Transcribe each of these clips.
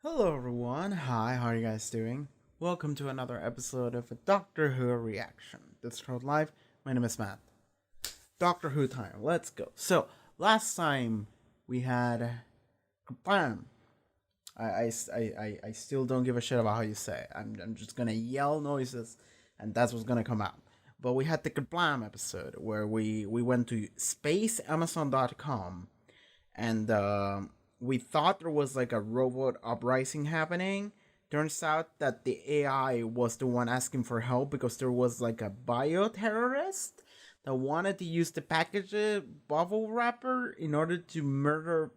Hello everyone, hi, how are you guys doing? Welcome to another episode of a Doctor Who reaction. This is Road Live, my name is Matt. Doctor Who time, let's go. So, last time we had Kablam. I still don't give a shit about how you say it. I'm just gonna yell noises and that's what's gonna come out. But we had the Kablam episode where we went to spaceamazon.com and we thought there was like a robot uprising happening. Turns out that the AI was the one asking for help because there was like a bioterrorist that wanted to use the package bubble wrapper in order to murder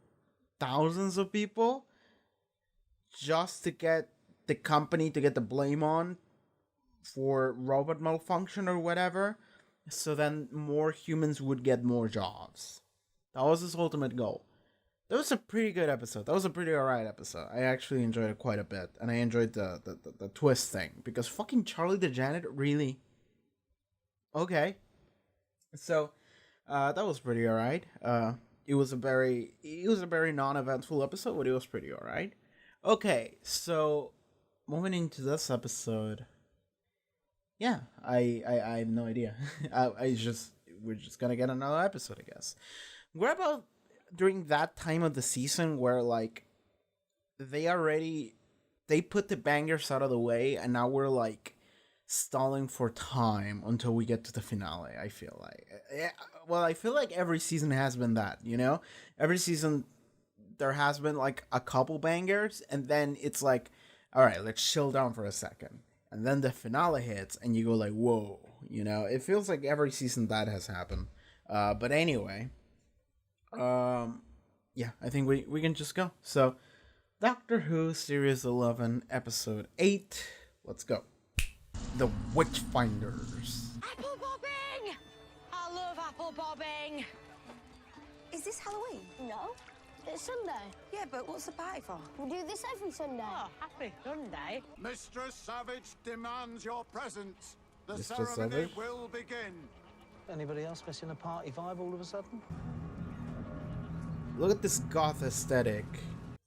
thousands of people just to get the company to get the blame on for robot malfunction or whatever. So then more humans would get more jobs. That was his ultimate goal. That was a pretty good episode. That was a pretty alright episode. I actually enjoyed it quite a bit. And I enjoyed the twist thing. Because fucking Charlie the Janitor, really? Okay. So, that was pretty alright. It was a very non-eventful episode, but it was pretty alright. Okay, so moving into this episode. Yeah, I have no idea. We're just gonna get another episode, I guess. We're about during that time of the season where like they put the bangers out of the way and now we're like stalling for time until we get to the finale. I feel like I feel like every season has been that, you know? Every season there has been like a couple bangers and then it's like, all right, let's chill down for a second. And then the finale hits and you go like, whoa, you know? It feels like every season that has happened. But anyway, yeah, I think we can just go. So, Doctor Who Series 11, Episode 8. Let's go. The Witchfinders. Apple bobbing! I love apple bobbing. Is this Halloween? No, it's Sunday. Yeah, but what's the party for? We do this every Sunday. Oh, happy Sunday. Mistress Savage demands your presence. The Mistress ceremony Savage? will begin. Anybody else missing a party vibe all of a sudden? Look at this goth aesthetic.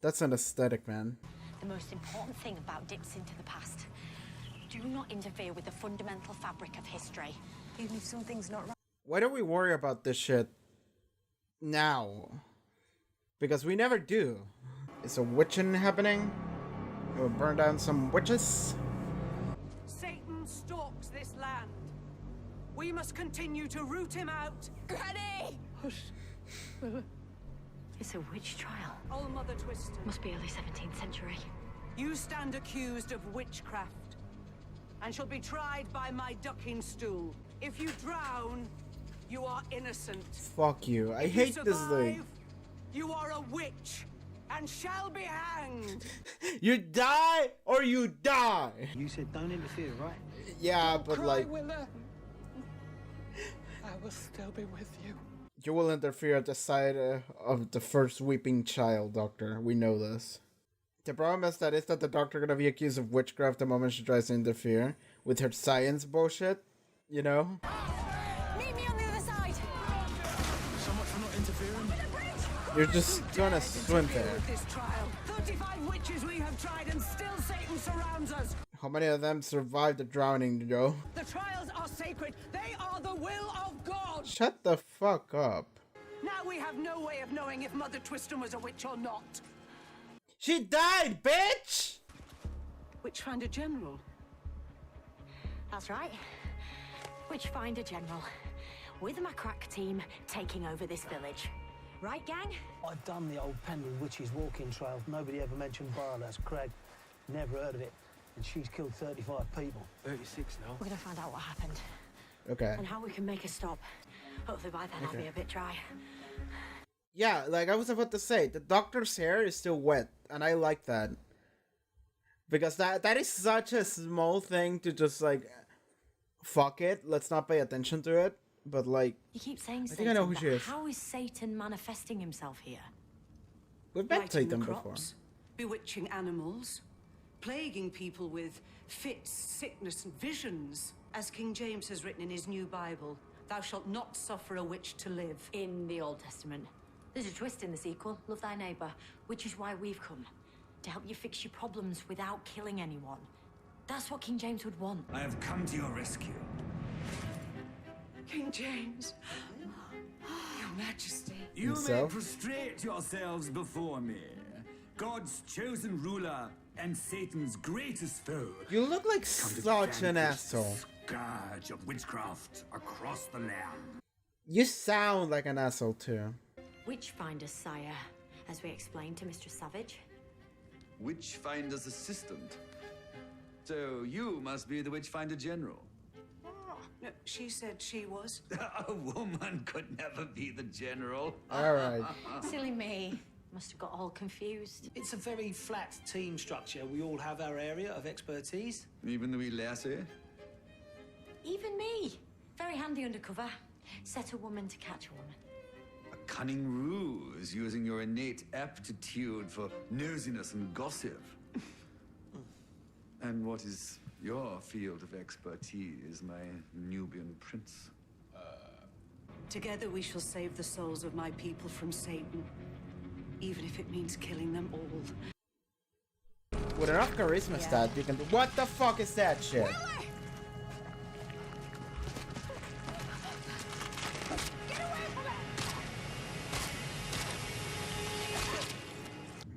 That's an aesthetic, man. The most important thing about dips into the past. Do not interfere with the fundamental fabric of history. Even if something's not right. Why don't we worry about this shit now? Because we never do. Is a witching happening? We'll burn down some witches? Satan stalks this land. We must continue to root him out. Granny! It's a witch trial. Old Mother Twister, Must be early 17th century. you stand accused of witchcraft and shall be tried by my ducking stool. If you drown, you are innocent. Fuck you. I If hate you this survive, thing. you are a witch and shall be hanged. You die or you die. You said don't interfere, right? Yeah, but like Willa. I will still be with you. you will interfere at the side of the first weeping child, Doctor. We know this. The problem is that the Doctor gonna be accused of witchcraft the moment she tries to interfere with her science bullshit, you know? Meet me on the other side. So much for not interfering. You're just gonna swim Interfere there. with this trial. 35 witches we have tried and still Satan surrounds us. How many of them survived the drowning, Joe? The trials are sacred. They are the will of God. Shut the fuck up. Now we have no way of knowing if Mother Twiston was a witch or not. She died, bitch! Witchfinder General. That's right. Witchfinder General. With my crack team taking over this village. Right, gang? I've done the old Pendle Witches walking trail. Nobody ever mentioned Barlas Craig. Never heard of it. And she's killed 35 people. 36 now. We're gonna find out what happened Okay. and how we can make a stop. Hopefully by then I'll be a bit dry. Yeah, like I was about to say, the Doctor's hair is still wet, and I like that. Because that is such a small thing to just like, fuck it, let's not pay attention to it. But like, You keep saying I Satan, think I know who but she is. how is Satan manifesting himself here? we've met Blighting the Satan before. crops, bewitching animals, plaguing people with fits, sickness, and visions. As King James has written in his new Bible, thou shalt not suffer a witch to live. In the Old Testament. There's a twist in the sequel, love thy neighbour, which is why we've come. to help you fix your problems without killing anyone. That's what King James would want. I have come to your rescue. King James. Your Majesty. You may Himself? prostrate yourselves before me, God's chosen ruler and Satan's greatest foe. You look like Come to such an vanquish asshole. the scourge of witchcraft across the land. You sound like an asshole too. Witchfinders, sire, as we explained to Mistress Savage. Witchfinder's assistant. So you must be the Witchfinder General. No, she said she was. A woman could never be the general. Alright. Silly me. Must have got all confused. It's a very flat team structure. We all have our area of expertise. Even the wee lassie. Even me. Very handy undercover. Set a woman to catch a woman. A cunning ruse using your innate aptitude for nosiness and gossip. And what is your field of expertise, my Nubian prince? Together we shall save the souls of my people from Satan, even if it means killing them all. With enough charisma stat, you can do. What the fuck is that shit?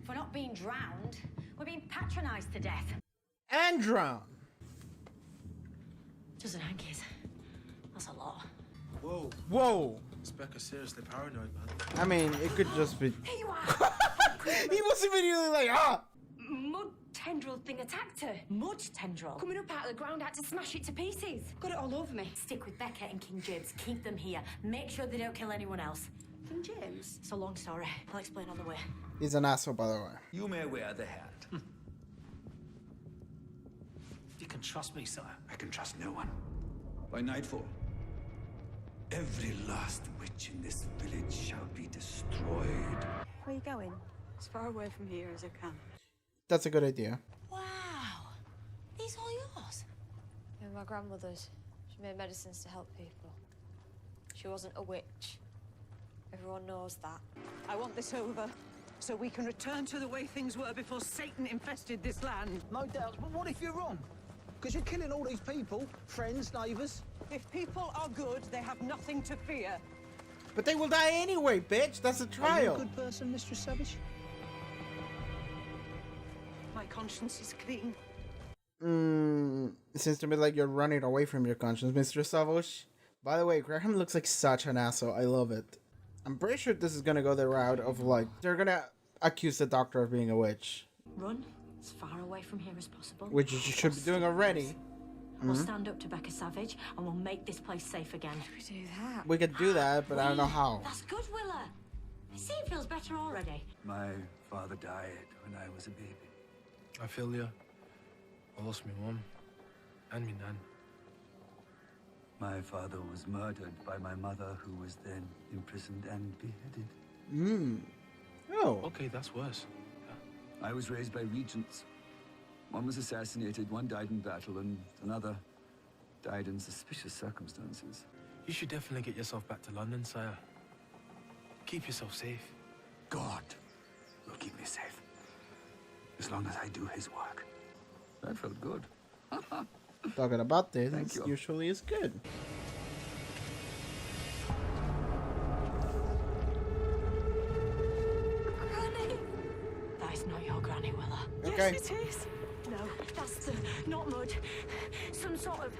If we're not being drowned, we're being patronized to death. And drown. Dozen hankies. That's a lot. Whoa, Whoa. this Becca's seriously paranoid, man. I mean, it could just be. Here you are! He was immediately like, ah! Mud tendril thing attacked her. Mud tendril? Coming up out of the ground, had to smash it to pieces. Got it all over me. Stick with Becca and King James. Keep them here. Make sure they don't kill anyone else. King James? It's a long story. I'll explain on the way. He's an asshole, by the way. You may wear the hat. You can trust me, sire. I can trust no one. By nightfall, every last witch in this village shall be destroyed. Where are you going? As far away from here as I can. That's a good idea. Wow. These all yours? They were my grandmother's. She made medicines to help people. She wasn't a witch. Everyone knows that. I want this over, so we can return to the way things were before Satan infested this land. No doubts, but what if you're wrong? Because you're killing all these people, friends, neighbours. If people are good, they have nothing to fear. But they will die anyway, bitch. That's a Are you trial. a good person, Mistress Savage? My conscience is clean. It seems to me like you're running away from your conscience, Mr. Savage. By the way, Graham looks like such an asshole. I love it. I'm pretty sure this is gonna go the route of like, they're gonna accuse the doctor of being a witch. Run as far away from here as possible. Which you should be doing already. We'll stand up to Becca Savage and we'll make this place safe again. We do that. We could do that, but I don't know how. That's good, Willa. I see it feels better already. My father died when I was a baby. I feel you. I lost my mum and my nan. My father was murdered by my mother, who was then imprisoned and beheaded. Oh. Okay, that's worse. I was raised by regents. One was assassinated, one died in battle, and another died in suspicious circumstances. You should definitely get yourself back to London, sire. Keep yourself safe. God will keep me safe, as long as I do his work. That felt good. Talking about this, Thank you. usually is good. Granny! That is not your granny, Willa. Okay. Yes, it is. No, that's not mud. Some sort of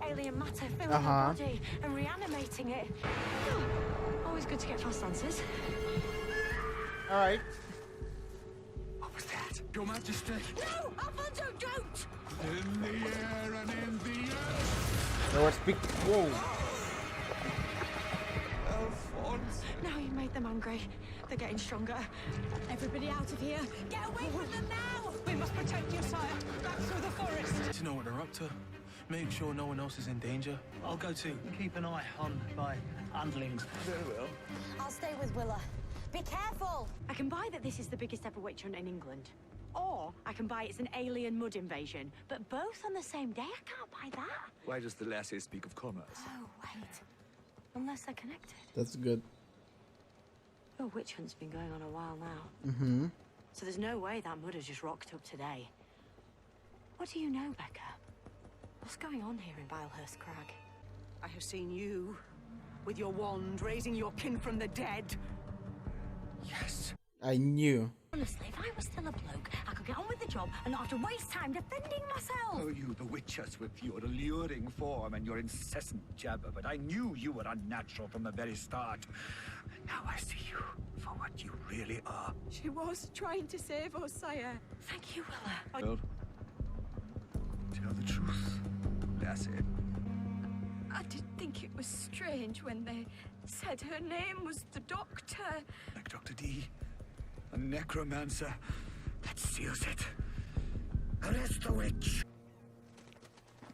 alien matter filling her body and reanimating it. Always good to get fast answers. Alright. What was that? Your Majesty. No! Alfonso, don't! In the air and in the earth. There was big. Whoa. Alphonse. Now you made them angry. They're getting stronger. Everybody out of here. Get away from them now! We must protect you, sire. Back through the forest. To know what they're up to. Make sure no one else is in danger. I'll go too. Keep an eye on my underlings. Very well. I'll stay with Willa. Be careful! I can buy that this is the biggest ever witch hunt in England. Or I can buy it's an alien mud invasion. But both on the same day? I can't buy that. Why does the lassie speak of commerce? Oh, wait. Unless they're connected. That's good. Oh, witch hunt's been going on a while now. So there's no way that mud has just rocked up today. What do you know, Becca? What's going on here in Bilehurst Crag? I have seen you, with your wand, raising your kin from the dead. Yes. I knew. Honestly, if I was still a bloke, I could get on with the job and not have to waste time defending myself. Oh, you bewitch with your alluring form and your incessant jabber, but I knew you were unnatural from the very start. Now I see you for what you really are. She was trying to save us, sire. Thank you, Willa. Well, tell the truth, lassie. I did think it was strange when they said her name was the Doctor. Like Dr. D, a necromancer. That seals it. Arrest the witch!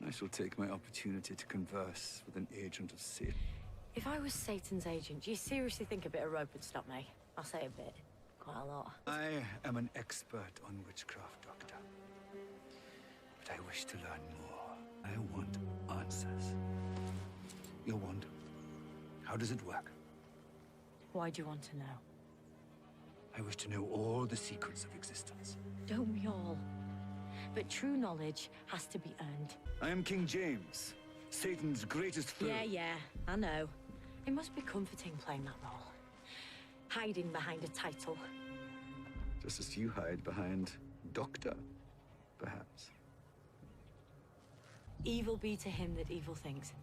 I shall take my opportunity to converse with an agent of Satan. If I was Satan's agent, do you seriously think a bit of rope would stop me? I'll say a bit. Quite a lot. I am an expert on witchcraft, Doctor. But I wish to learn more. I want answers. Your wand. How does it work? Why do you want to know? I wish to know all the secrets of existence. Don't we all? But true knowledge has to be earned. I am King James, Satan's greatest foe. Yeah, I know. It must be comforting playing that role. Hiding behind a title. Just as you hide behind Doctor, perhaps. Evil be to him that evil thinks.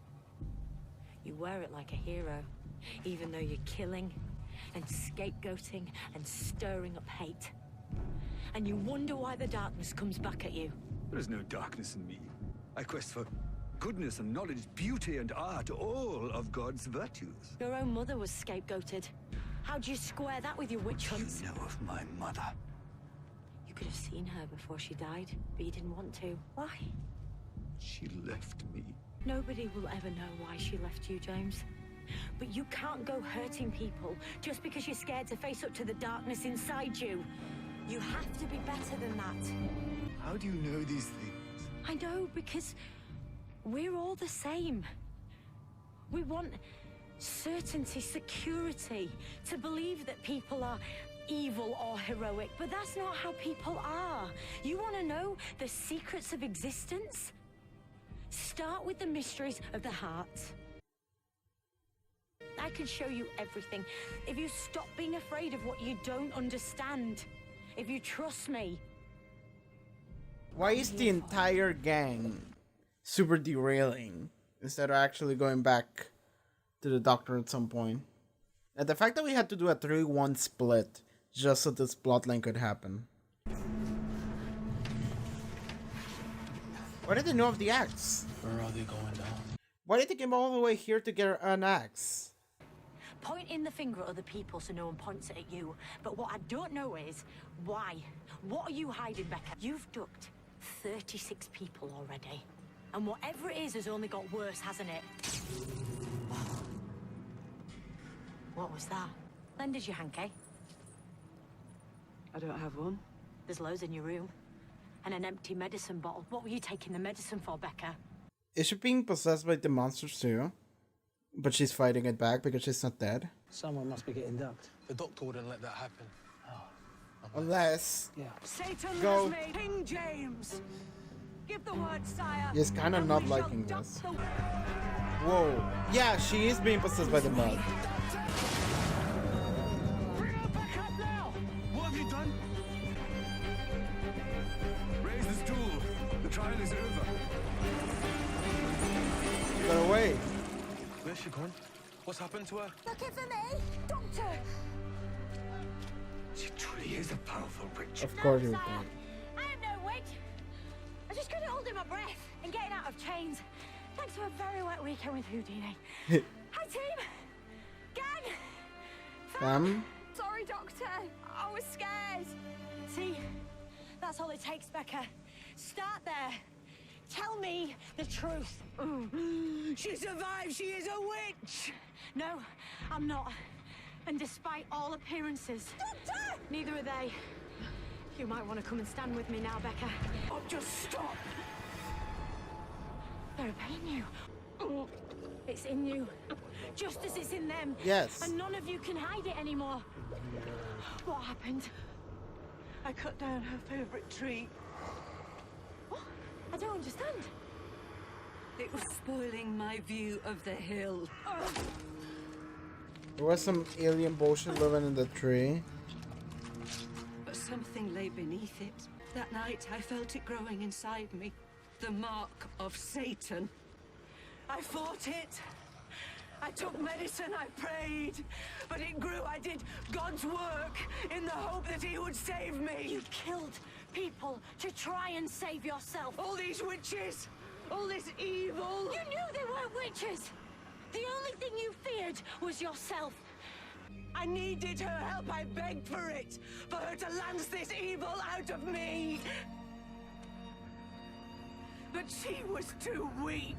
You wear it like a hero, even though you're killing and scapegoating and stirring up hate. And you wonder why the darkness comes back at you. There is no darkness in me. I quest for goodness and knowledge, beauty and art, all of God's virtues. Your own mother was scapegoated. How do you square that with your witch hunts? You know of my mother. You could have seen her before she died, but you didn't want to. Why? She left me. Nobody will ever know why she left you, James. But you can't go hurting people just because you're scared to face up to the darkness inside you. You have to be better than that. How do you know these things? I know, because we're all the same. We want certainty, security, to believe that people are evil or heroic, but that's not how people are. You want to know the secrets of existence? Start with the mysteries of the heart. I can show you everything if you stop being afraid of what you don't understand. If you trust me. Why is the entire gang super derailing instead of actually going back to the Doctor at some point? And the fact that we had to do a 3-1 split just so this plotline could happen. Why did they know of the axe? Where are they going now? Why did they come all the way here to get an axe? Pointing the finger at other people so no one points it at you. But what I don't know is why. What are you hiding, Becca? You've ducked 36 people already. And whatever it is has only got worse, hasn't it? What was that? Lend us your hanky. I don't have one. There's loads in your room. And an empty medicine bottle. What were you taking the medicine for, Becca? Is she being possessed by the monsters too? But she's fighting it back because she's not dead? Someone must be getting ducked. The doctor wouldn't let that happen. Unless... Yeah. Satan Go. has made King James. Give the word, sire. He's kind of not liking this. Whoa. Yeah, she is being possessed by the mud. Bring her back up now! What have you done? Raise the stool. The trial is over. Get away. Where's she gone? What's happened to her? Looking for me? Doctor! She truly is a powerful witch. Of course you Sire, can. I am no witch. I just couldn't hold in my breath and getting out of chains. Thanks to a very wet weekend with Houdini. Hi, team! Gang! Fam? Sorry, Doctor. I was scared. See? That's all it takes, Becca. Start there. Tell me the truth. She survived. She is a witch. No, I'm not. And despite all appearances, Doctor! neither are they. You might want to come and stand with me now, Becca. Oh, just stop. They're obeying you. It's in you, just as it's in them. Yes. And none of you can hide it anymore. What happened? I cut down her favorite tree. What? I don't understand. It was spoiling my view of the hill. There was some alien bullshit living in the tree. But something lay beneath it. That night, I felt it growing inside me. The mark of Satan. I fought it. I took medicine, I prayed. But it grew. I did God's work in the hope that he would save me. You killed people to try and save yourself. All these witches, all this evil. You knew they weren't witches. The only thing you feared was yourself. I needed her help. I begged for it. For her to lance this evil out of me. But she was too weak.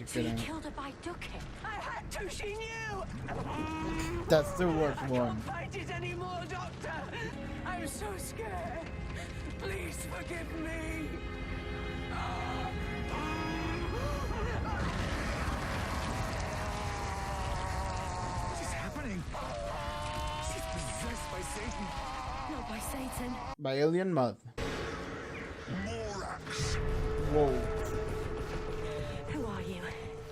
So you killed her by ducking? I had to, she knew! That's the worst one. I can't fight it anymore, Doctor! I'm so scared. Please forgive me. What is happening? She's possessed by Satan. Not by Satan. By alien mud. Morax, Whoa. Who are you?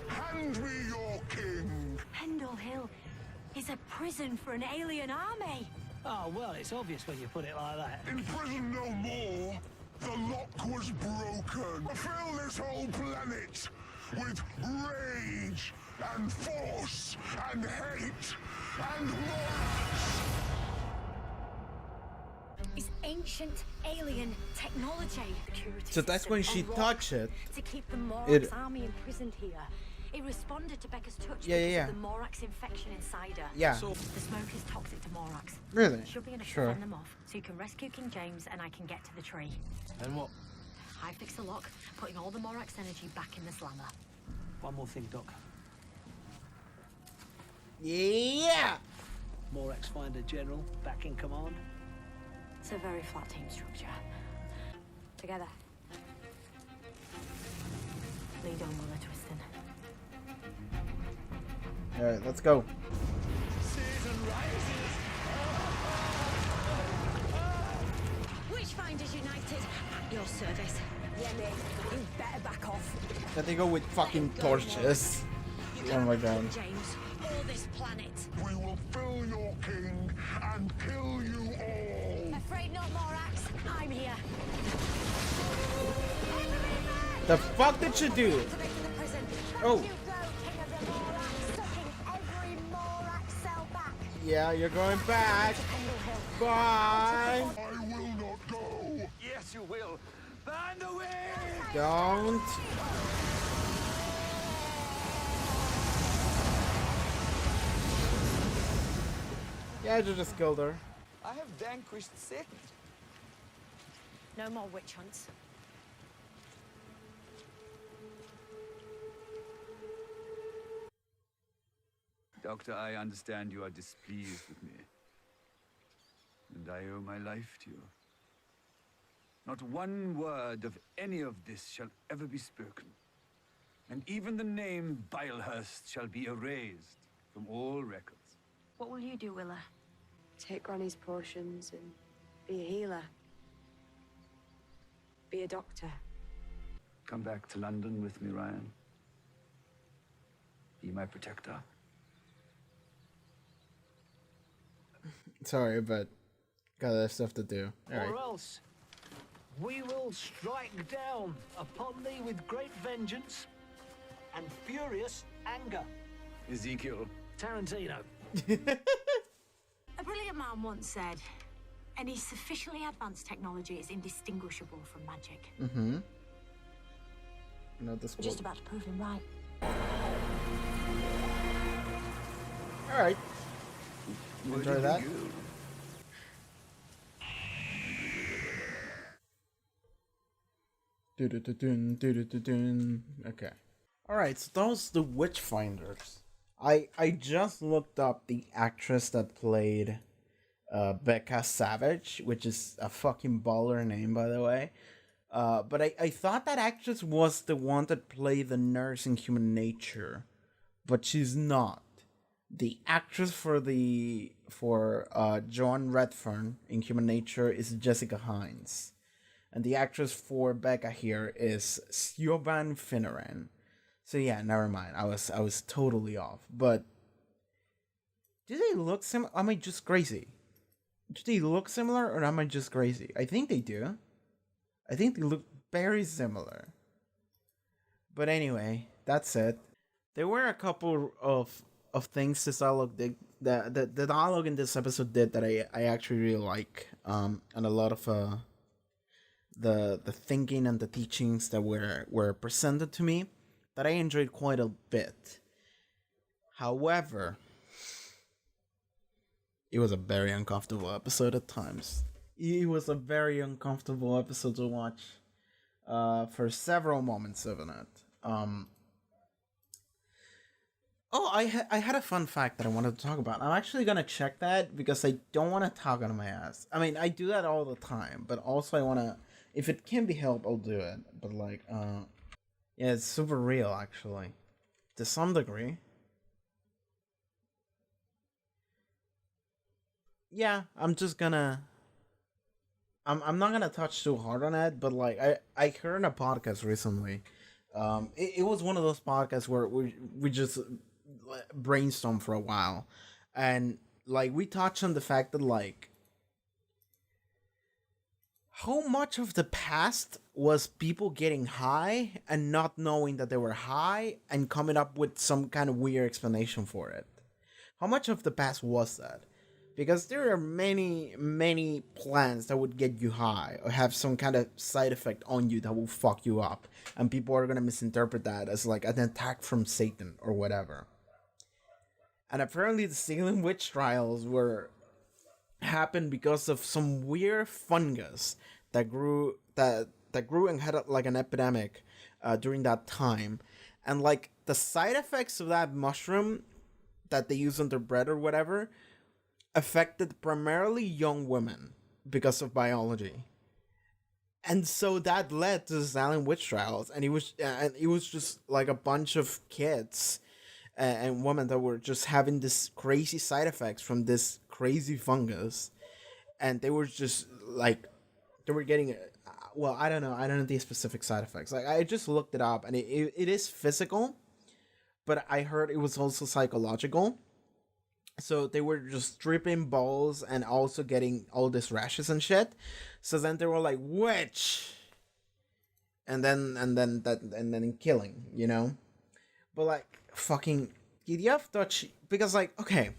hand me your king. Pendle Hill is a prison for an alien army. Oh, well, it's obvious when you put it like that. In prison no more. The lock was broken. Fill this whole planet with rage and force and hate and Morax. It's ancient alien technology. So that's when she touched it. To keep the Morax It- army imprisoned here. It responded to Becca's touch Yeah, because yeah, of the Morax infection inside her. Yeah. The smoke is toxic to Morax. Really? It should be enough Sure. to fend them off, so you can rescue King James and I can get to the tree. And what? I fix the lock, putting all the Morax energy back in the slammer. One more thing, Doc. Yeah. Morax Finder General, back in command. It's a very flat team structure. Together. Lead on, Willa Twiston. All right, let's go. Witchfinders United, at your service. Yeah, mate. You better back off. That they go with fucking torches. Oh my god. James, or this planet. We will fill your king and kill you all. Afraid not, Morax. I'm here. The fuck did you do? Oh. Yeah, you're going back. Bye. I will not go. Yes, you will. Find the way! Don't. Yeah, I just killed her. I have vanquished Satan. No more witch hunts. Doctor, I understand you are displeased with me. And I owe my life to you. Not one word of any of this shall ever be spoken. And even the name Bilehurst shall be erased from all records. What will you do, Willa? Take Granny's potions and be a healer. Be a doctor. Come back to London with me, Ryan. Be my protector. Sorry, but got other stuff to do. All right. Or else, we will strike down upon thee with great vengeance and furious anger. Ezekiel. Tarantino. A brilliant man once said, any sufficiently advanced technology is indistinguishable from magic. Mm-hmm. No, this We're just about to prove him right. All right. Where Enjoy did that. you go? Do-do-do-dun, do-do-do-dun. Okay. Alright, so those the Witchfinders. I just looked up the actress that played Becca Savage, which is a fucking baller name, by the way. But I thought that actress was the one that played the nurse in Human Nature, but she's not. The actress for Joan Redfern in Human Nature is Jessica Hines, and the actress for Becca here is Siobhan Finneran. So yeah, never mind. I was totally off. But do they look similar? Am I just crazy? Do they look similar, or am I just crazy? I think they do. I think they look very similar. But anyway, that's it. There were a couple of things this dialogue did, the dialogue in this episode did that I actually really like. And a lot of the thinking and the teachings that were presented to me that I enjoyed quite a bit. However, it was a very uncomfortable episode at times. It was a very uncomfortable episode to watch for several moments of it. I had a fun fact that I wanted to talk about. I'm actually gonna check that because I don't want to talk out of my ass. I mean, I do that all the time, but also I want to, if it can be helped, I'll do it. But like, yeah, it's super real actually, to some degree. Yeah, I'm just gonna. I'm not gonna touch too hard on it, but like I heard a podcast recently. It was one of those podcasts where we just brainstorm for a while, and like we touched on the fact that like how much of the past was people getting high and not knowing that they were high and coming up with some kind of weird explanation for it. How much of the past was that? Because there are many plants that would get you high or have some kind of side effect on you that will fuck you up. And people are going to misinterpret that as like an attack from Satan or whatever. And apparently the Salem witch trials happened because of some weird fungus that grew and had like an epidemic during that time. And like the side effects of that mushroom that they use on their bread or whatever affected primarily young women because of biology, and so that led to the Salem witch trials. And it was just like a bunch of kids and women that were just having this crazy side effects from this crazy fungus, and they were just like they were getting well, I don't know the specific side effects. Like I just looked it up, and it is physical, but I heard it was also psychological. So they were just tripping balls and also getting all these rashes and shit. So then they were like witch, and then killing, you know. But like fucking, did you have touch? Because like okay,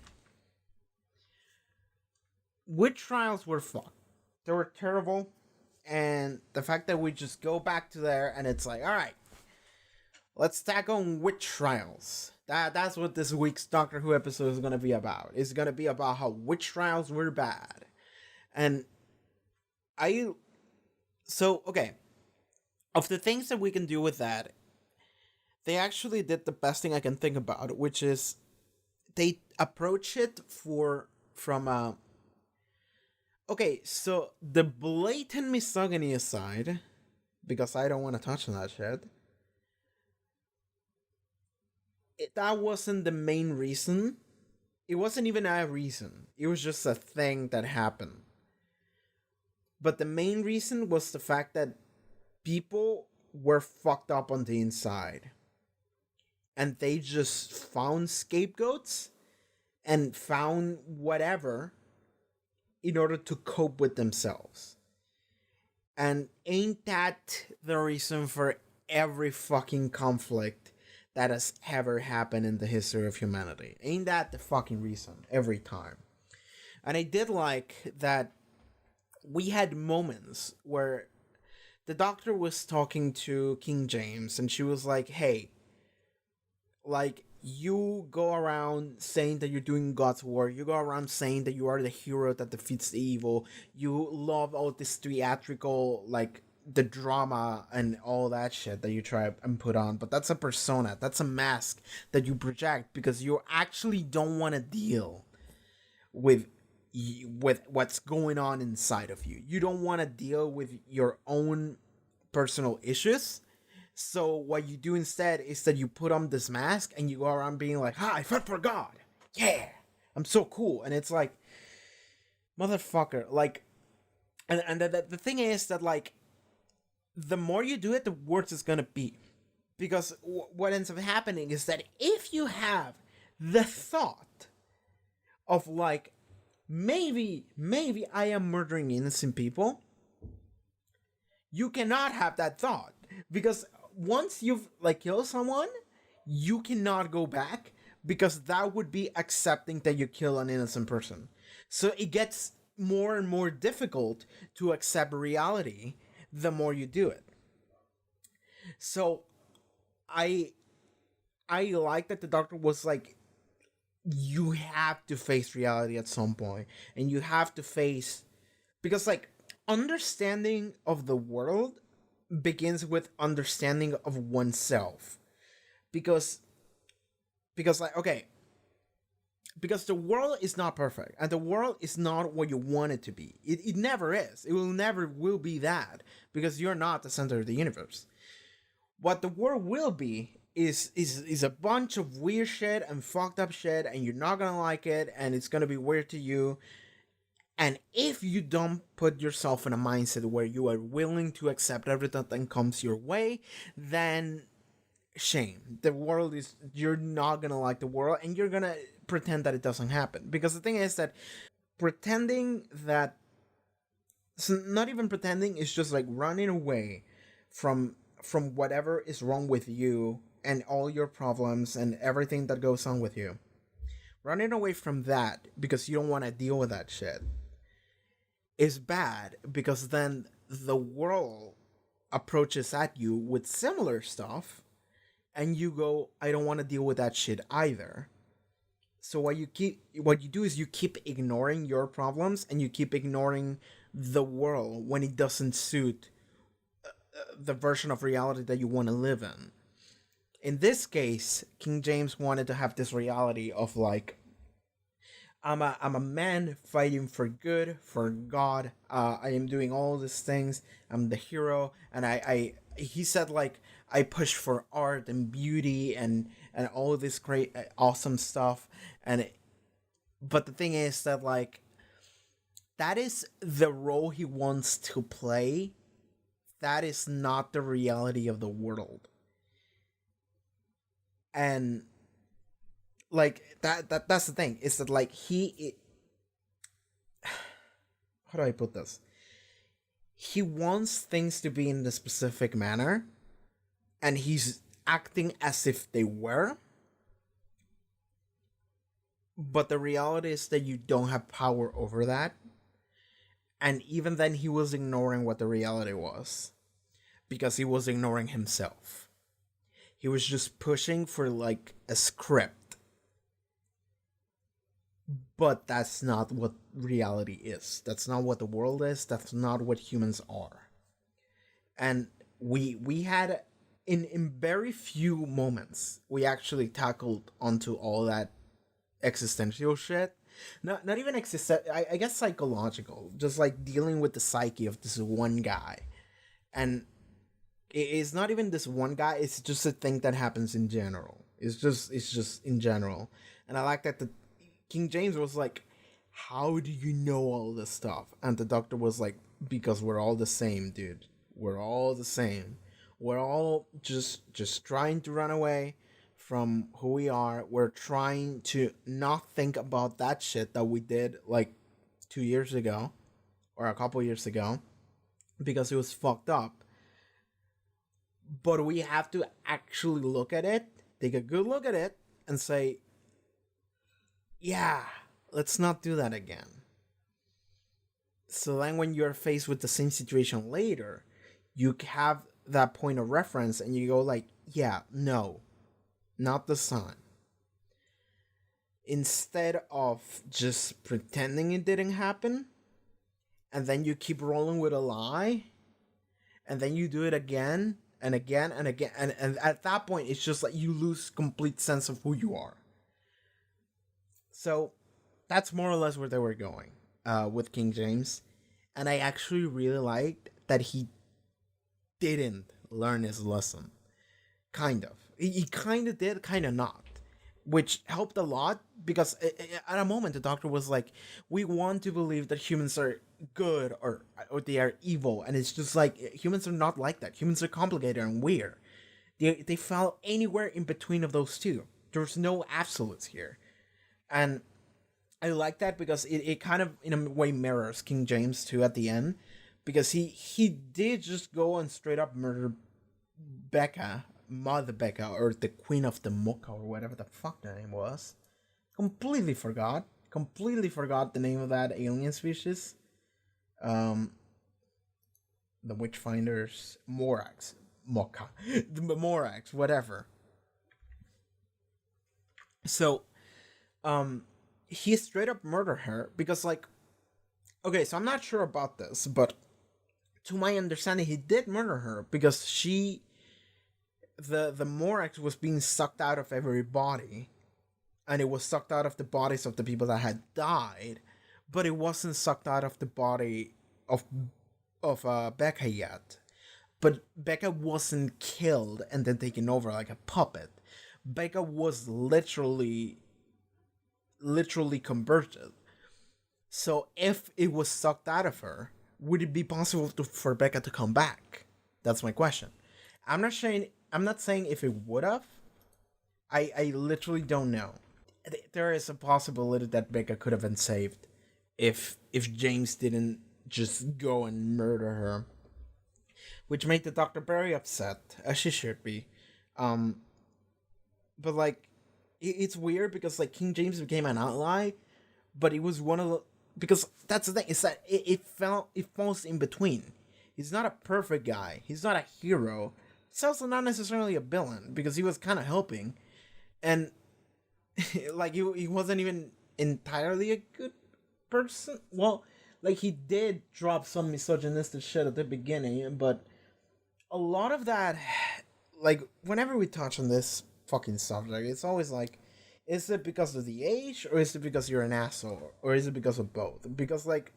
witch trials were fucked. They were terrible, and the fact that we just go back to there and it's like, all right, let's tackle witch trials. That's what this week's Doctor Who episode is going to be about. It's going to be about how witch trials were bad. And okay. Of the things that we can do with that, they actually did the best thing I can think about, which is they approach it from okay, so the blatant misogyny aside, because I don't want to touch on that shit, that wasn't the main reason. It wasn't even a reason. It was just a thing that happened. But the main reason was the fact that people were fucked up on the inside. And they just found scapegoats and found whatever in order to cope with themselves. And ain't that the reason for every fucking conflict that has ever happened in the history of humanity? Ain't that the fucking reason every time? And I did like that we had moments where the Doctor was talking to King James and she was like, hey, like, you go around saying that you're doing God's work. You go around saying that you are the hero that defeats the evil. You love all this theatrical, like, the drama and all that shit that you try and put on, but that's a persona, that's a mask that you project because you actually don't want to deal with what's going on inside of you. You don't want to deal with your own personal issues. So what you do instead is that you put on this mask and you go around being like, "Hi, I fought for God. Yeah, I'm so cool." And it's like, motherfucker, like, and the thing is that, like, the more you do it, the worse it's gonna be. Because what ends up happening is that if you have the thought of, like, maybe I am murdering innocent people, you cannot have that thought. Because once you've, like, killed someone, you cannot go back, because that would be accepting that you kill an innocent person. So it gets more and more difficult to accept reality the more you do it. So I like that the doctor was like, you have to face reality at some point, and you have to face, because, like, understanding of the world begins with understanding of oneself. Because like, okay, because the world is not perfect, and the world is not what you want it to be. It never is. It never will be that, because you're not the center of the universe. What the world will be is a bunch of weird shit and fucked up shit, and you're not gonna like it, and it's gonna be weird to you. And if you don't put yourself in a mindset where you are willing to accept everything that comes your way, then shame. The world is, you're not gonna like the world, and you're gonna pretend that it doesn't happen. Because the thing is that pretending that, so not even pretending, is just like running away from whatever is wrong with you and all your problems and everything that goes on with you. Running away from that because you don't want to deal with that shit is bad, because then the world approaches at you with similar stuff, and you go, I don't want to deal with that shit either. So what you do is you keep ignoring your problems, and you keep ignoring the world when it doesn't suit the version of reality that you want to live in. In this case, King James wanted to have this reality of, like, I'm a man fighting for good, for God. I am doing all these things. I'm the hero, and he said, like, I push for art and beauty and all of this great, awesome stuff. But the thing is that, like, that is the role he wants to play. That is not the reality of the world. And, like, that's the thing, is that, like, how do I put this? He wants things to be in the specific manner, and he's acting as if they were. But the reality is that you don't have power over that. And even then, he was ignoring what the reality was, because he was ignoring himself. He was just pushing for, like, a script. But that's not what reality is. That's not what the world is. That's not what humans are. And we had, in very few moments, we actually tackled onto all that existential shit. Not even existential, I guess psychological. Just, like, dealing with the psyche of this one guy. And it's not even this one guy, it's just a thing that happens in general. It's just in general. And I like that the King James was like, how do you know all this stuff? And the doctor was like, because we're all the same, dude. We're all the same. We're all just trying to run away from who we are. We're trying to not think about that shit that we did, like, 2 years ago or a couple years ago, because it was fucked up. But we have to actually look at it, take a good look at it, and say, yeah, let's not do that again. So then when you're faced with the same situation later, you have that point of reference, and you go, like, yeah, no, not this time. Instead of just pretending it didn't happen, and then you keep rolling with a lie, and then you do it again and again and again, and at that point it's just like you lose complete sense of who you are. So that's more or less where they were going with King James. And I actually really liked that he didn't learn his lesson. Kind of. He kind of did, kind of not. which helped a lot because at a moment the doctor was like, we want to believe that humans are good or they are evil, and it's just like humans are not like that. Humans are complicated and weird. They fell anywhere in between of those two. There's no absolutes here. And I like that because it kind of in a way mirrors King James too at the end, because he did just go and straight up murder Becca, Mother Becca, or the Queen of the Mucka, or whatever the fuck the name was. Completely forgot the name of that alien species. The Witchfinders, Morax, Mucka, the Morax, whatever. So, he straight up murdered her because, like, okay, so I'm not sure about this, but to my understanding, he did murder her because the Morax was being sucked out of every body, and it was sucked out of the bodies of the people that had died, but it wasn't sucked out of the body of Becca yet. But Becca wasn't killed and then taken over like a puppet. Becca was literally converted. So if it was sucked out of her, would it be possible for Becca to come back? That's my question. I'm not saying if it would have. I literally don't know. There is a possibility that Becca could have been saved if James didn't just go and murder her, which made the doctor very upset, as she should be. But like, it's weird because like King James became an ally, but it was one of the, because that's the thing, is that it falls in between. He's not a perfect guy. He's not a hero. He's also not necessarily a villain because he was kind of helping, and like he wasn't even entirely a good person. Well, like he did drop some misogynistic shit at the beginning, but a lot of that, like whenever we touch on this fucking subject, it's always like, is it because of the age, or is it because you're an asshole, or is it because of both? Because like,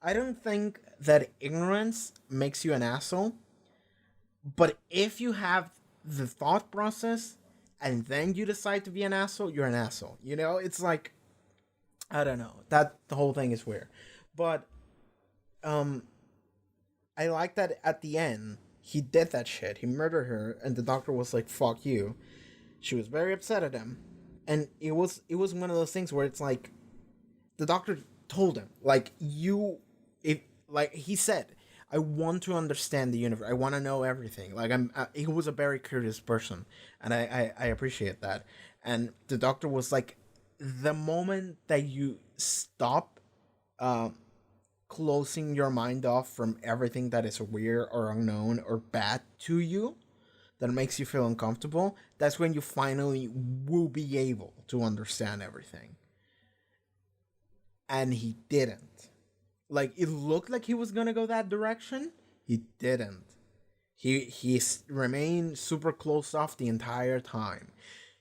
I don't think that ignorance makes you an asshole, but if you have the thought process and then you decide to be an asshole, you're an asshole. You know, it's like, I don't know. That the whole thing is weird. But I like that at the end he did that shit. He murdered her, and the doctor was like, "Fuck you." She was very upset at him, and it was one of those things where it's like, the doctor told him, like, he said, I want to understand the universe. I want to know everything. Like, he was a very curious person, and I appreciate that. And the doctor was like, the moment that you stop closing your mind off from everything that is weird or unknown or bad to you, that makes you feel uncomfortable, that's when you finally will be able to understand everything. And he didn't. Like, it looked like he was gonna go that direction. He didn't. He remained super closed off the entire time.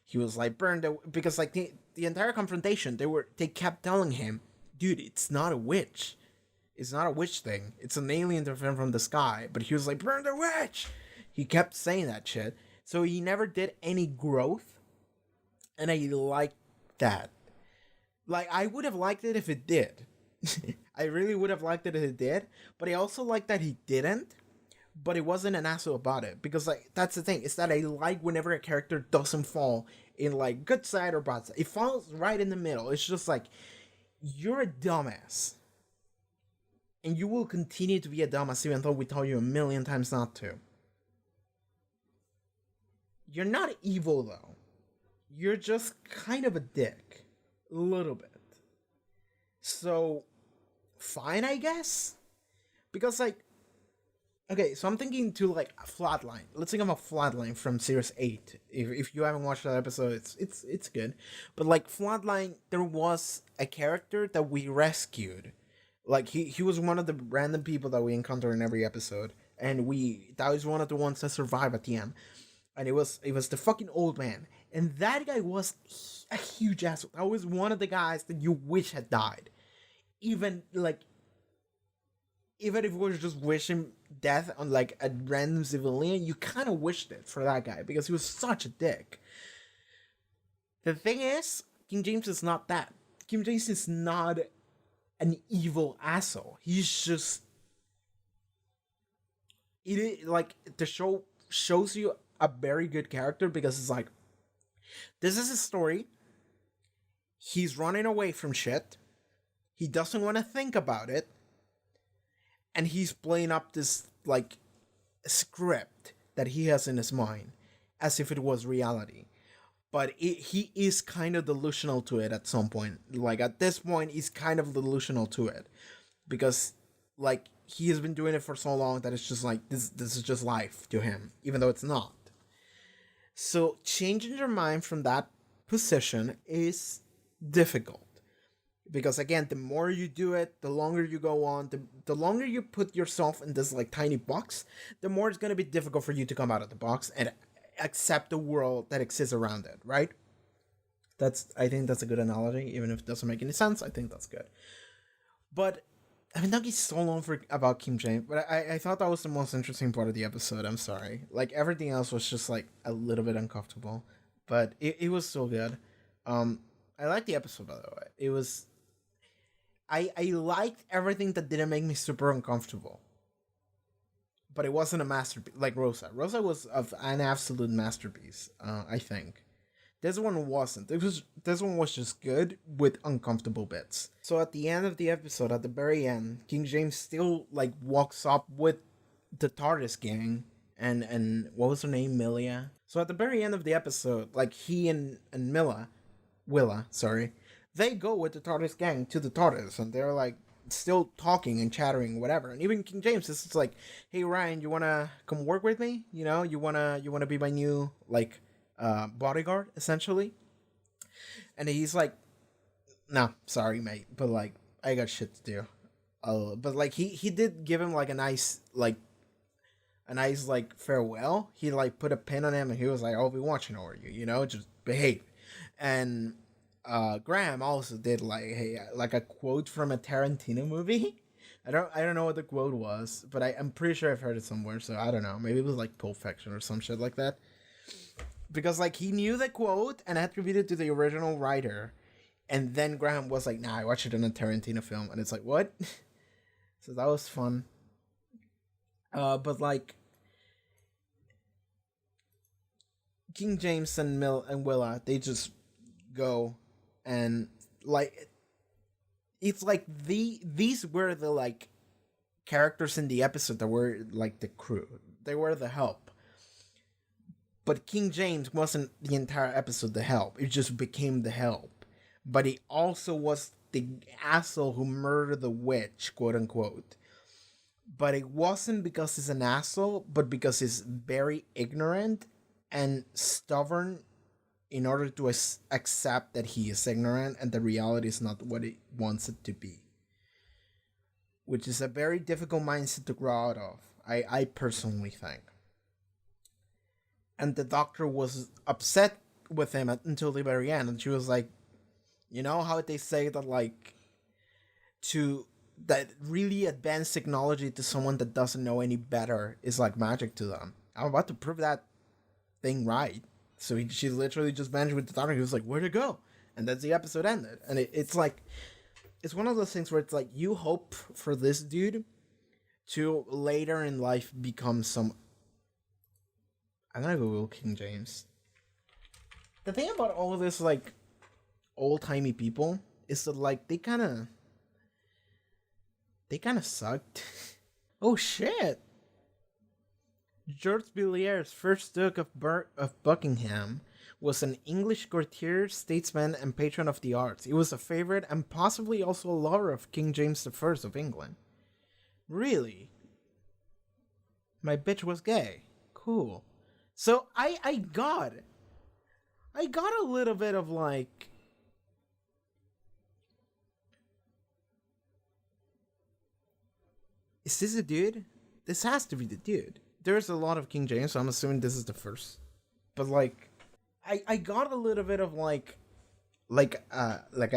He was like burned because like the entire confrontation, they kept telling him, dude, it's not a witch. It's not a witch thing. It's an alien interference from the sky. But he was like, burn the witch! He kept saying that shit. So he never did any growth. And I like that. Like, I would have liked it if it did. I really would have liked it if it did. But I also like that he didn't. But he wasn't an asshole about it. Because, like, that's the thing. Is that I like whenever a character doesn't fall in, like, good side or bad side. It falls right in the middle. It's just like, you're a dumbass. And you will continue to be a dumbass even though we tell you a million times not to. You're not evil, though. You're just kind of a dick. A little bit. So, fine, I guess? Because, like, okay, so I'm thinking to, like, a Flatline. Let's think of a Flatline from Series 8. If you haven't watched that episode, it's good. But, like, Flatline, there was a character that we rescued. Like, he was one of the random people that we encounter in every episode. And that was one of the ones that survived at the end. And it was the fucking old man. And that guy was a huge asshole. That was one of the guys that you wish had died. Even if it was just wishing death on, like, a random civilian, you kind of wished it for that guy. Because he was such a dick. The thing is, King James is not that. King James is not an evil asshole. He's just like the show shows you a very good character because it's like this is a story. He's running away from shit. He doesn't want to think about it. And he's playing up this like script that he has in his mind as if it was reality. But he is kind of delusional to it at some point. Like at this point, he's kind of delusional to it because like he has been doing it for so long that it's just like this is just life to him, even though it's not. So changing your mind from that position is difficult because again, the more you do it, the longer you go on, the longer you put yourself in this like tiny box, the more it's going to be difficult for you to come out of the box and accept the world that exists around it, right? I think that's a good analogy, even if it doesn't make any sense. I think that's good. But I've been talking so long about King James, but I thought that was the most interesting part of the episode. I'm sorry. Like everything else was just like a little bit uncomfortable, but it was so good. I liked the episode, by the way. It was I liked everything that didn't make me super uncomfortable. But it wasn't a masterpiece like Rosa. Rosa was an absolute masterpiece, I think. This one wasn't. This one was just good with uncomfortable bits. So at the end of the episode, at the very end, King James still like walks up with the TARDIS gang and what was her name? Milia. So at the very end of the episode, like he and Willa, they go with the TARDIS gang to the TARDIS and they're like still talking and chattering, whatever. And even King James is like, "Hey Ryan, you wanna come work with me? You know, you wanna be my new like bodyguard, essentially." And he's like, "No, sorry, mate, but like I got shit to do." But like he did give him like a nice farewell. He like put a pin on him and he was like, "I'll be watching over you, you know, just behave." And Graham also did like a quote from a Tarantino movie. I don't know what the quote was, but I'm pretty sure I've heard it somewhere. So I don't know. Maybe it was like Pulp Fiction or some shit like that. Because like he knew the quote and attributed it to the original writer, and then Graham was like, "Nah, I watched it in a Tarantino film," and it's like, what? So that was fun. But like King James and Willa, they just go. And like it's like these were the like characters in the episode that were like the crew. They were the help. But King James wasn't the entire episode the help. It just became the help. But he also was the asshole who murdered the witch, quote unquote. But it wasn't because he's an asshole, but because he's very ignorant and stubborn in order to accept that he is ignorant and the reality is not what he wants it to be. Which is a very difficult mindset to grow out of, I personally think. And the doctor was upset with him until the very end, and she was like, you know how they say that like that really advanced technology to someone that doesn't know any better is like magic to them. I'm about to prove that thing right. So she literally just vanished with the doctor. He was like, "Where'd it go?" And that's the episode ended. And it's like, it's one of those things where it's like you hope for this dude to later in life become some. I'm gonna Google King James. The thing about all of this like old timey people is that like they kind of sucked. Oh shit. George Villiers, first Duke of Buckingham, was an English courtier, statesman, and patron of the arts. He was a favorite and possibly also a lover of King James I of England. Really? My bitch was gay. Cool. So I got a little bit of like, is this a dude? This has to be the dude. There's a lot of King James, so I'm assuming this is the first. But like, I got a little bit of like a little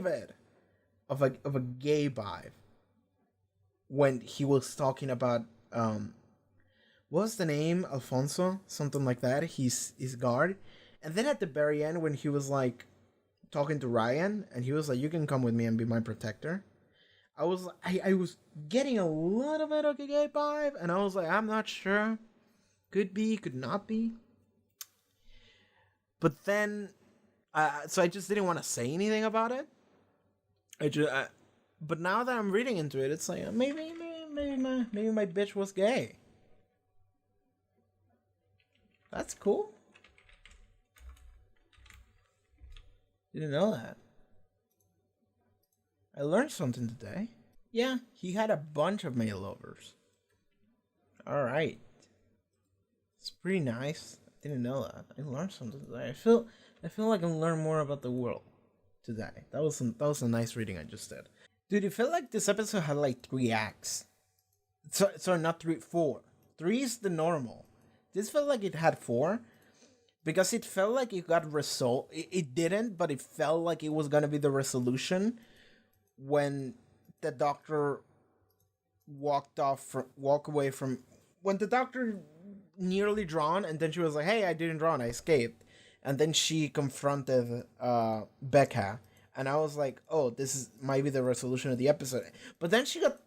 bit of a gay vibe when he was talking about what was the name? Alfonso, something like that. He's his guard. And then at the very end, when he was like talking to Ryan, and he was like, "You can come with me and be my protector." I was getting a little bit of a gay vibe, and I was like, I'm not sure. Could be, could not be. But then, so I just didn't want to say anything about it. But now that I'm reading into it, it's like maybe my bitch was gay. That's cool. Didn't know that. I learned something today. Yeah, he had a bunch of male lovers. Alright. It's pretty nice. I didn't know that. I learned something today. I feel like I learned more about the world today. That was a nice reading I just did. Dude, it felt like this episode had like 3 acts. Sorry, not 3, 4. 3 is the normal. This felt like it had 4. Because it felt like it got resolved. It didn't, but it felt like it was gonna be the resolution when the doctor walked away from when the doctor nearly drowned, and then she was like, "Hey, I didn't drown, I escaped," and then she confronted Becca, and I was like, "Oh, this might be the resolution of the episode," but then she got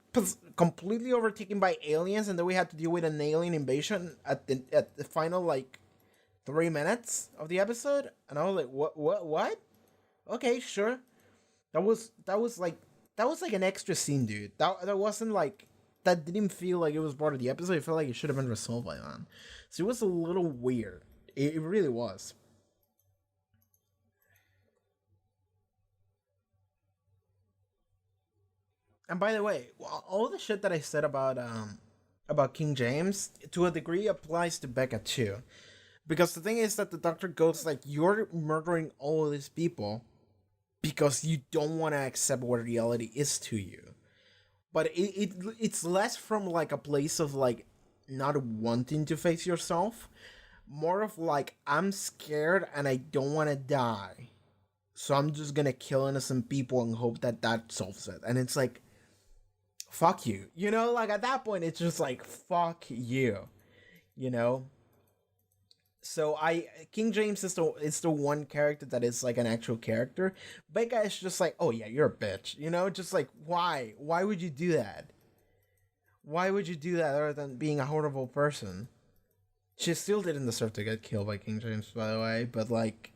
completely overtaken by aliens, and then we had to deal with an alien invasion at the final like 3 minutes of the episode, and I was like, what? Okay, sure. That was like an extra scene, dude. That wasn't like, that didn't feel like it was part of the episode. It felt like it should have been resolved by then. So it was a little weird. It really was. And by the way, all the shit that I said about King James to a degree applies to Becca too. Because the thing is that the doctor goes like, "You're murdering all of these people because you don't want to accept what reality is to you." But it's less from like a place of like not wanting to face yourself, more of like, I'm scared and I don't want to die, so I'm just gonna kill innocent people and hope that solves it. And it's like, fuck you, you know, like at that point it's just like, fuck you, you know. So King James is the one character that is like an actual character. Becca is just like, oh yeah, you're a bitch, you know, just like, why would you do that? Why would you do that other than being a horrible person? She still didn't deserve to get killed by King James, by the way, but like,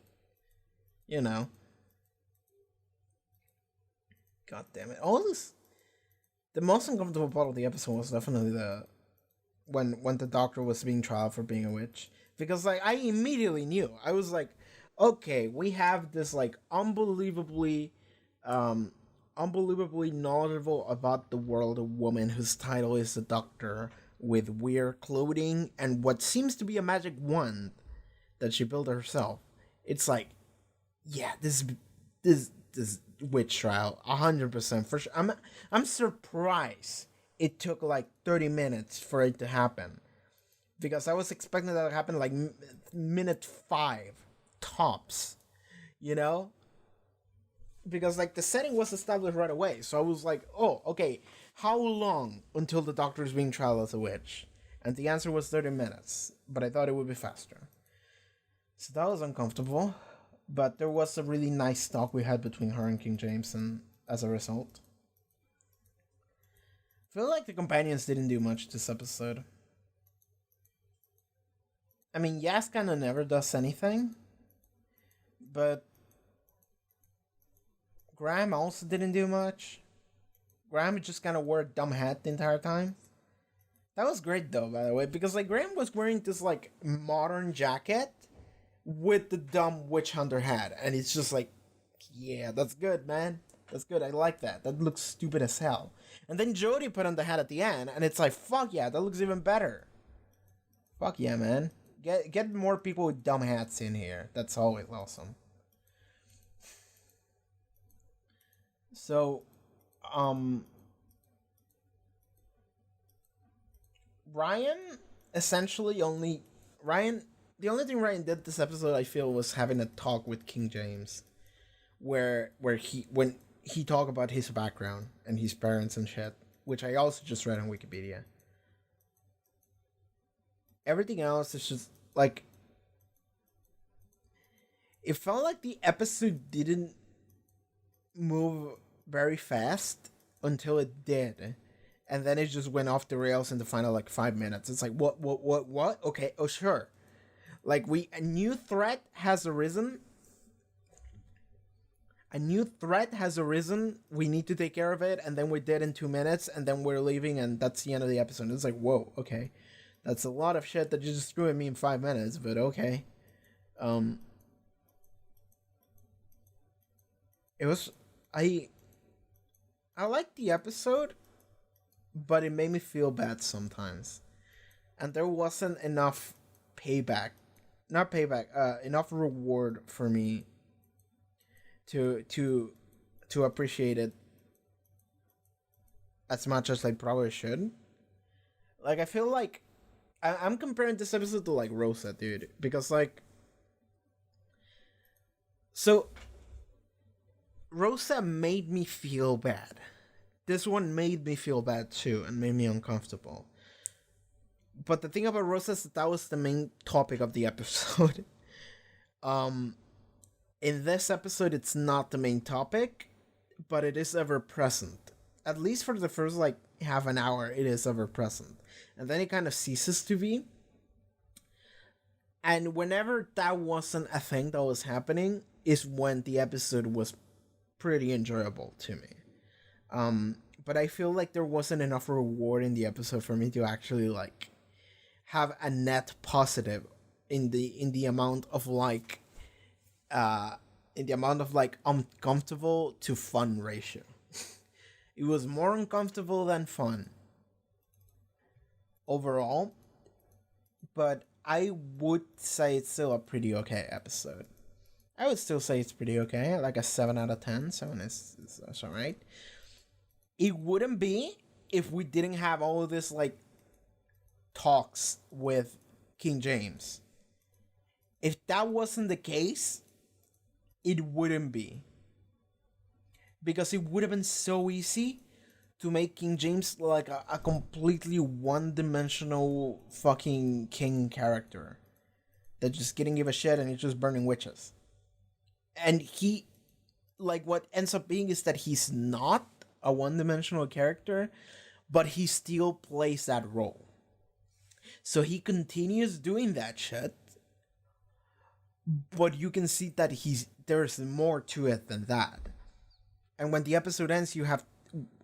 you know, god damn it, all this. The most uncomfortable part of the episode was definitely when the doctor was being tried for being a witch. Because like, I immediately knew. I was like, okay, we have this like unbelievably knowledgeable about the world woman whose title is the Doctor, with weird clothing and what seems to be a magic wand that she built herself. It's like, yeah, this witch trial, 100% for sure. I'm surprised it took like 30 minutes for it to happen. Because I was expecting that to happen like minute 5 tops, you know? Because like the setting was established right away. So I was like, oh, okay, how long until the doctor is being tried as a witch? And the answer was 30 minutes, but I thought it would be faster. So that was uncomfortable, but there was a really nice talk we had between her and King James, and as a result. I feel like the companions didn't do much this episode. I mean, Yas kind of never does anything, but Graham also didn't do much. Graham just kind of wore a dumb hat the entire time. That was great though, by the way, because like Graham was wearing this like modern jacket with the dumb witch hunter hat, and it's just like, yeah, that's good, man. That's good. I like that. That looks stupid as hell. And then Jodie put on the hat at the end, and it's like, fuck yeah, that looks even better. Fuck yeah, man. Get more people with dumb hats in here. That's always awesome. So, Ryan essentially the only thing Ryan did this episode, I feel, was having a talk with King James, when he talked about his background and his parents and shit, which I also just read on Wikipedia. everything else is just like, it felt like the episode didn't move very fast until it did. And then it just went off the rails in the final like 5 minutes. It's like, what? Okay, oh sure. Like, a new threat has arisen. A new threat has arisen. We need to take care of it, and then we're dead in 2 minutes, and then we're leaving, and that's the end of the episode. It's like, whoa, okay. That's a lot of shit that you just threw at me in 5 minutes, but okay. It was, I liked the episode, but it made me feel bad sometimes. And there wasn't enough enough reward for me to appreciate it as much as I probably should. Like, I feel like I'm comparing this episode to like Rosa, dude, because like, so Rosa made me feel bad. This one made me feel bad too and made me uncomfortable. But the thing about Rosa is that was the main topic of the episode. In this episode, it's not the main topic, but it is ever present. At least for the first like half an hour, it is ever present. And then it kind of ceases to be. And whenever that wasn't a thing that was happening, is when the episode was pretty enjoyable to me. But I feel like there wasn't enough reward in the episode for me to actually like have a net positive in the amount of like uncomfortable to fun ratio. It was more uncomfortable than fun overall, but I would say it's still a pretty okay episode. I would still say it's pretty okay, like a 7 out of 10. 7 is alright. It wouldn't be if we didn't have all of this like talks with King James. If that wasn't the case, it wouldn't be. Because it would have been so easy to make King James like a completely one-dimensional fucking king character that just didn't give a shit and he's just burning witches. And he, like, what ends up being is that he's not a one-dimensional character, but he still plays that role. So he continues doing that shit, but you can see that there's more to it than that. And when the episode ends,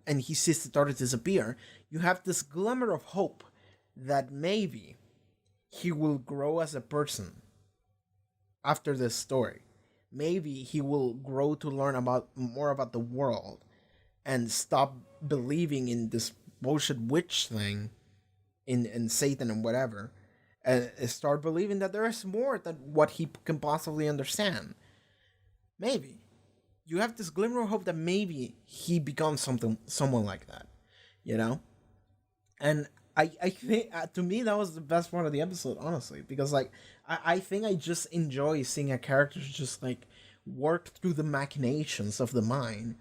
and he sees the daughter disappear, you have this glimmer of hope that maybe he will grow as a person after this story. Maybe he will grow to learn more about the world and stop believing in this bullshit witch thing, in Satan and whatever, and start believing that there is more than what he can possibly understand. Maybe. You have this glimmer of hope that maybe he becomes someone like that, you know? And I think, to me, that was the best part of the episode, honestly, because, like, I think I just enjoy seeing a character just, like, work through the machinations of the mind,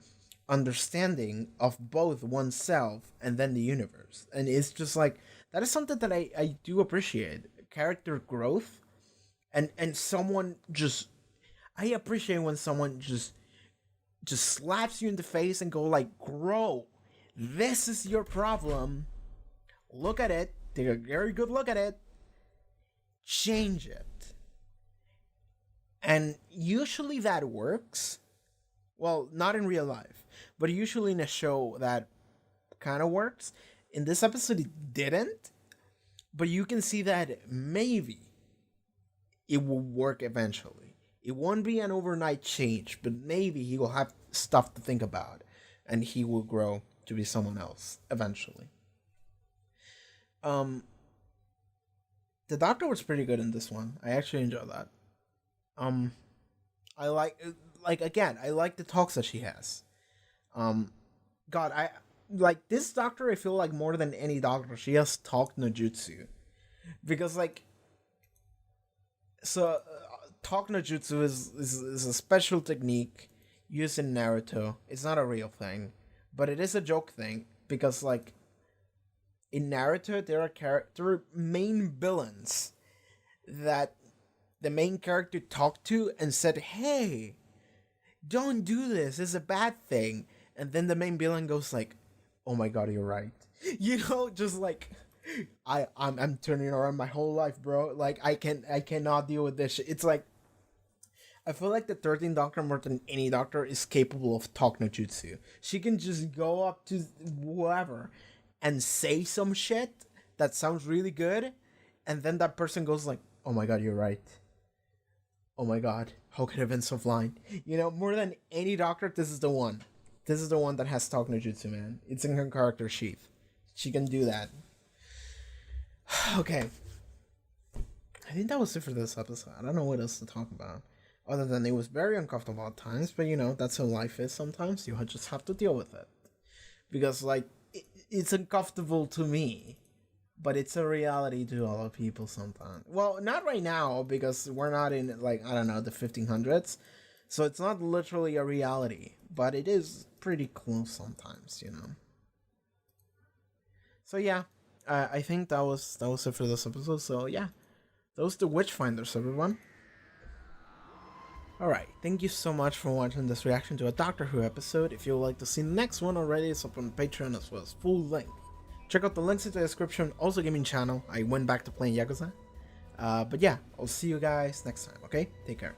understanding of both oneself and then the universe. And it's just, like, that is something that I do appreciate. Character growth, and someone just... I appreciate when someone just slaps you in the face and go like, grow, this is your problem, look at it, take a very good look at it, change it. And usually that works. Well, not in real life, but usually in a show that kind of works. In this episode it didn't, but you can see that maybe it will work eventually. It won't be an overnight change, but maybe he will have stuff to think about, and he will grow to be someone else eventually. The Doctor was pretty good in this one. I actually enjoyed that. I like the talks that she has. God, I like this Doctor. I feel like more than any Doctor, she has talk no jutsu, because like, so. Talk no jutsu is a special technique used in Naruto. It's not a real thing, but it is a joke thing, because like, in Naruto, there are main villains that the main character talked to and said, "Hey, don't do this. It's a bad thing." And then the main villain goes like, "Oh my god, you're right." You know, just like I'm turning around my whole life, bro. Like I cannot deal with this shit. It's like I feel like the 13th Doctor, more than any Doctor, is capable of talk no jutsu. She can just go up to whoever and say some shit that sounds really good, and then that person goes like, "Oh my god, you're right. Oh my god, how could I have been so blind?" You know, more than any Doctor, this is the one. This is the one that has talk no jutsu, man. It's in her character sheath. She can do that. Okay. I think that was it for this episode. I don't know what else to talk about. Other than it was very uncomfortable at times, but you know, that's how life is sometimes. You just have to deal with it. Because, like, it's uncomfortable to me, but it's a reality to a lot of people sometimes. Well, not right now, because we're not in, like, I don't know, the 1500s. So it's not literally a reality, but it is pretty close sometimes, you know. So yeah, I think that was it for this episode. So yeah, those are the Witchfinders, everyone. Alright, thank you so much for watching this reaction to a Doctor Who episode. If you would like to see the next one already, it's up on Patreon as well as full length. Check out the links in the description, also gaming channel. I went back to playing Yakuza. But yeah, I'll see you guys next time, okay? Take care.